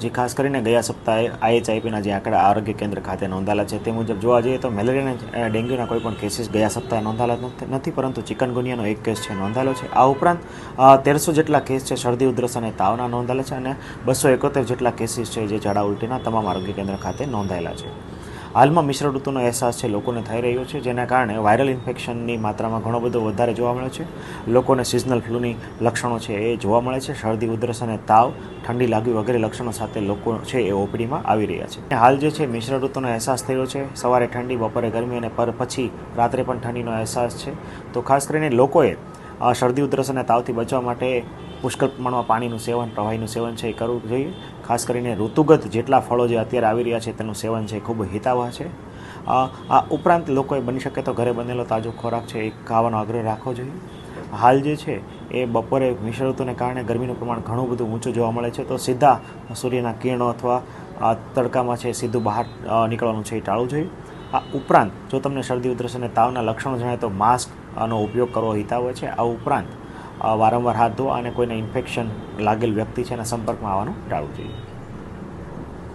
જે ખાસ કરીને ગયા સપ્તાહે IHIPના જે આંકડા આરોગ્ય કેન્દ્ર ખાતે નોંધાયેલા છે તે મુજબ જોવા જઈએ તો મેલેરિયા અને ડેન્ગ્યુના કોઈ પણ કેસીસ ગયા સપ્તાહે નોંધાયેલા નથી, પરંતુ ચિકનગુનિયાનો એક કેસ છે નોંધાયેલો છે. આ ઉપરાંત 1300 જેટલા કેસ છે શરદી ઉધરસ અને તાવના નોંધાયેલા છે અને 271 જેટલા કેસીસ છે જે ઝાડા ઉલટીના તમામ આરોગ્ય કેન્દ્ર ખાતે નોંધાયેલા છે. હાલમાં મિશ્ર ઋતુનો અહેસાસ છે લોકોને થઈ રહ્યો છે, જેના કારણે વાયરલ ઇન્ફેક્શનની માત્રામાં ઘણો બધો વધારે જોવા મળે છે. લોકોને સિઝનલ ફ્લૂની લક્ષણો છે એ જોવા મળે છે. શરદી ઉધરસ અને તાવ, ઠંડી લાગવી વગેરે લક્ષણો સાથે લોકો છે એ OPDમાં આવી રહ્યા છે. હાલ જે છે મિશ્ર ઋતુનો અહેસાસ થયો છે. સવારે ઠંડી, બપોરે ગરમી અને પછી રાત્રે પણ ઠંડીનો અહેસાસ છે. તો ખાસ કરીને લોકોએ શરદી ઉધરસ અને તાવથી બચવા માટે પુષ્કળ પ્રમાણમાં પાણીનું સેવન, પ્રવાહીનું સેવન છે એ કરવું જોઈએ. ખાસ કરીને ઋતુગત જેટલા ફળો જે અત્યારે આવી રહ્યા છે તેનું સેવન છે એ ખૂબ હિતાવહ છે. આ ઉપરાંત લોકોએ બની શકે તો ઘરે બનેલો તાજો ખોરાક છે એ ખાવાનો આગ્રહ રાખવો જોઈએ. હાલ જે છે એ બપોરે મિશ્ર ઋતુને કારણે ગરમીનું પ્રમાણ ઘણું બધું ઊંચું જોવા મળે છે, તો સીધા સૂર્યના કિરણો અથવા તડકામાં છે સીધું બહાર નીકળવાનું છે એ ટાળવું જોઈએ. આ ઉપરાંત જો તમને શરદી ઉધરસ અને તાવના લક્ષણો જણાય તો માસ્કનો ઉપયોગ કરવો હિતાવહ છે. આ ઉપરાંત વારંવાર હાથ ધોવા અને કોઈને ઇન્ફેક્શન લાગેલ વ્યક્તિ છે એના સંપર્કમાં આવવાનું ટાળવું જોઈએ.